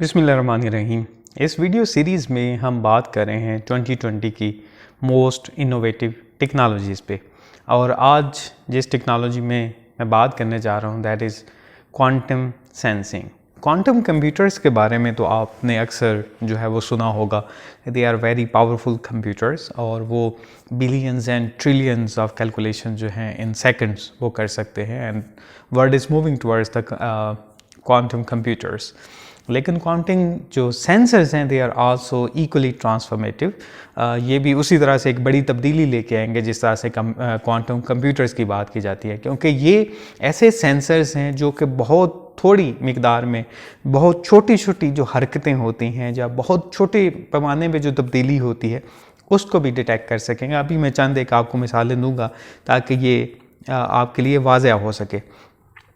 बिस्मिल्लाहिर्रहमानिर्रहीम। इस video series में हम बात कर रहे हैं 2020 की मोस्ट इनोवेटिव टेक्नोलॉजीज़ पे। और आज जिस टेक्नोलॉजी में मैं बात करने जा रहा हूँ that is quantum sensing. Quantum computers के बारे में तो आपने अक्सर जो है वो सुना होगा। They are very powerful computers और वो billions and trillions of calculation जो हैं इन सेकंड्स वो कर सकते हैं। And world is moving towards the quantum computers. लेकिन क्वांटिंग जो सेंसर्स हैं they are also equally transformative. ये भी उसी तरह से एक बड़ी तब्दीली लेके आएंगे जिस तरह से क्वांटम कंप्यूटर्स की बात की जाती है, क्योंकि ये ऐसे सेंसर्स हैं जो कि बहुत थोड़ी मिकदार में बहुत छोटी छोटी जो हरकतें होती हैं या बहुत छोटे पैमाने में जो तब्दीली होती है उसको भी डिटेक्ट कर सकेंगे। अभी मैं चंद एक आपको मिसालें दूंगा ताकि ये आपके लिए वाज़ेह हो सके।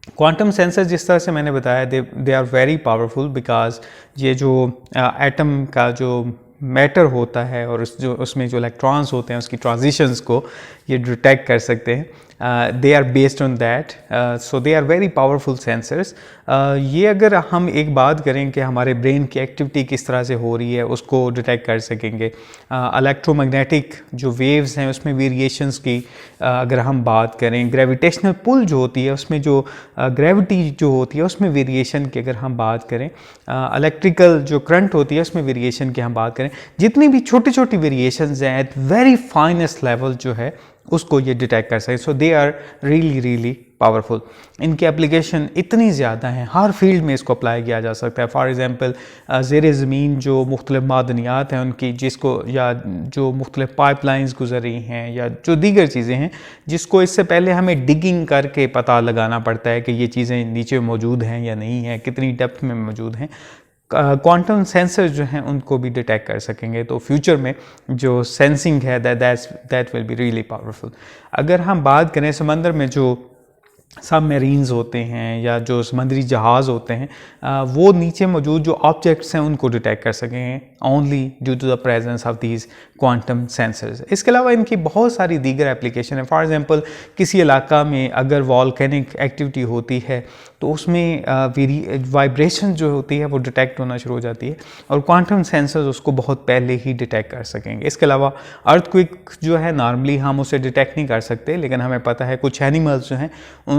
क्वांटम सेंसर जिस तरह से मैंने बताया they are very powerful because ये जो एटम का जो मैटर होता है और उसमें जो इलेक्ट्रॉन्स होते हैं उसकी ट्रांजिशंस को ये डिटेक्ट कर सकते हैं। They are based on that, so they are very powerful sensors. ये अगर हम एक बात करें कि हमारे ब्रेन की एक्टिविटी किस तरह से हो रही है उसको डिटेक्ट कर सकेंगे। इलेक्ट्रोमैग्नेटिक जो वेव्स हैं उसमें वेरिएशंस की अगर हम बात करें, ग्रेविटेशनल पुल जो होती है उसमें जो ग्रेविटी जो होती है उसमें वेरिएशन की अगर हम बात करें, इलेक्ट्रिकल जो करंट होती है उसमें वेरिएशन की हम बात करें, जितनी भी छोटी छोटी वेरिएशंस हैं एट वेरी फाइनेस्ट लेवल जो है उसको ये डिटेक्ट कर सके। सो दे आर रियली पावरफुल। इनकी एप्लीकेशन इतनी ज़्यादा हैं, हर फील्ड में इसको अप्लाई किया जा सकता है। फॉर एग्ज़ाम्पल ज़ेर ज़मीन जो मुख्तलिफ मादनियात हैं उनकी जिसको या जो मुख्तलिफ पाइपलाइंस गुजर रही हैं या जो दीगर चीज़ें हैं जिसको इससे पहले हमें डिगिंग करके पता लगाना पड़ता है कि ये चीज़ें नीचे मौजूद हैं या नहीं हैं, कितनी डेप्थ में मौजूद हैं, क्वांटम सेंसर जो हैं उनको भी डिटेक्ट कर सकेंगे। तो फ्यूचर में जो सेंसिंग है that will be really powerful. अगर हम बात करें समंदर में जो सबमरीन्स होते हैं या जो समुद्री जहाज़ होते हैं, वो नीचे मौजूद जो ऑब्जेक्ट्स हैं उनको डिटेक्ट कर सकेंगे only due to the presence of these quantum sensors. इसके अलावा इनकी बहुत सारी दीगर एप्लीकेशन है। फॉर एग्जांपल किसी इलाका में अगर वॉल्केनिक एक्टिविटी होती है तो उसमें वाइब्रेशन जो होती है वो डिटेक्ट होना शुरू हो जाती है और क्वांटम सेंसर्स उसको बहुत पहले ही डिटेक्ट कर सकेंगे। इसके अलावा अर्थक्वेक जो है नॉर्मली हम उसे डिटेक्ट नहीं कर सकते, लेकिन हमें पता है कुछ एनिमल्स जो हैं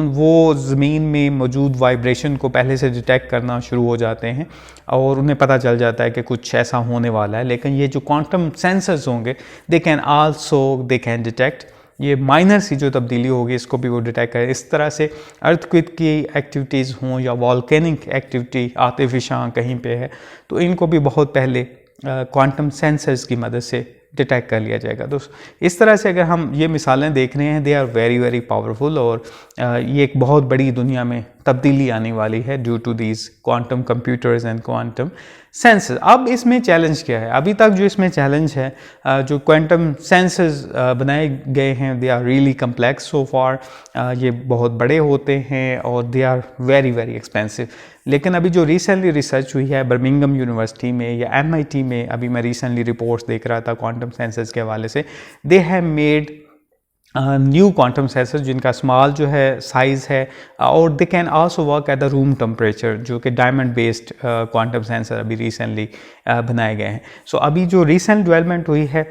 वो ज़मीन में मौजूद वाइब्रेशन को पहले से डिटेक्ट करना शुरू हो जाते हैं और उन्हें पता चल जाता है कि कुछ ऐसा होने वाला है। लेकिन ये जो क्वांटम सेंसर्स होंगे दे कैन डिटेक्ट ये माइनर सी जो तब्दीली होगी इसको भी वो डिटेक्ट करें। इस तरह से अर्थक्वेक की एक्टिविटीज़ हों या वॉल्केनिक एक्टिविटी आतिफिशां कहीं पे है तो इनको भी बहुत पहले क्वांटम सेंसर्स की मदद से डिटेक्ट कर लिया जाएगा। तो इस तरह से अगर हम ये मिसालें देख रहे हैं दे आर वेरी पावरफुल और ये एक बहुत बड़ी दुनिया में तब्दीली आने वाली है due to these quantum computers and quantum sensors. अब इसमें चैलेंज क्या है? अभी तक जो इसमें चैलेंज है, जो क्वांटम सेंसर्स बनाए गए हैं दे आर रियली कम्प्लेक्स सो फार। ये बहुत बड़े होते हैं और दे आर वेरी एक्सपेंसिव। लेकिन अभी जो रिसेंटली रिसर्च हुई है बर्मिंघम यूनिवर्सिटी में या MIT में, अभी मैं रिसेंटली रिपोर्ट्स देख रहा था क्वांटम सेंसर्स के हवाले से, they have made new quantum sensor जिनका स्मॉल जो है साइज़ है और दे can also work at the room temperature, जो कि डायमंड बेस्ड क्वांटम सेंसर अभी रिसेंटली बनाए गए हैं। सो अभी जो रिसेंट डेवलपमेंट हुई है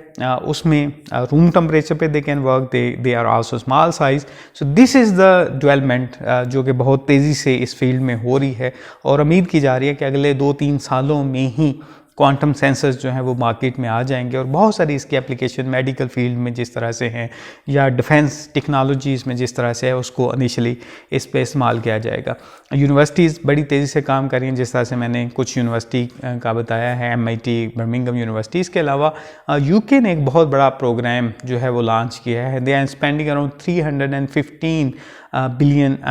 उसमें रूम टेम्परेचर पे they can work, they are also small size. So this is the development जो कि बहुत तेज़ी से इस फील्ड में हो रही है और उम्मीद की जा रही है कि अगले 2-3 सालों में ही क्वांटम सेंसर्स जो हैं वो मार्केट में आ जाएंगे और बहुत सारी इसकी एप्लीकेशन मेडिकल फील्ड में जिस तरह से हैं या डिफेंस टेक्नोलॉजीज़ में जिस तरह से है उसको इनिशियली इस पे इस्तेमाल किया जाएगा। यूनिवर्सिटीज़ बड़ी तेज़ी से काम कर रही हैं, जिस तरह से मैंने कुछ यूनिवर्सिटी का बताया है, MIT, बर्मिंघम यूनिवर्सिटी। इसके अलावा UK ने एक बहुत बड़ा प्रोग्राम जो है वो लॉन्च किया है। They are spending around 315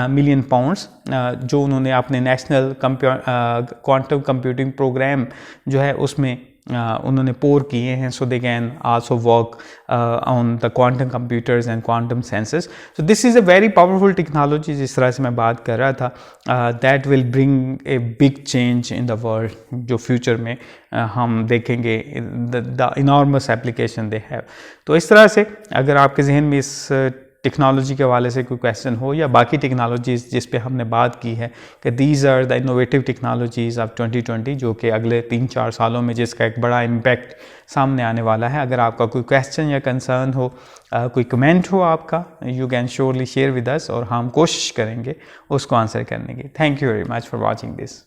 million pounds जो उन्होंने अपने नेशनल क्वांटम कंप्यूटिंग प्रोग्राम जो है उसमें उन्होंने पोर किए हैं। So they can also work on the quantum computers and quantum sensors. So this is a very powerful technology जिस तरह से मैं बात कर रहा था, that will bring a big change in the world, जो फ्यूचर में हम देखेंगे the enormous application they have. तो इस तरह से अगर आपके जहन में इस टेक्नोलॉजी के हवाले से कोई क्वेश्चन हो या बाकी टेक्नोलॉजीज़ जिस पे हमने बात की है कि these are the innovative technologies of 2020 जो कि अगले 3-4 सालों में जिसका एक बड़ा इम्पैक्ट सामने आने वाला है। अगर आपका कोई क्वेश्चन या कंसर्न हो, कोई कमेंट हो आपका, you can surely share with us और हम कोशिश करेंगे उसको आंसर करने की। Thank you very much for watching this.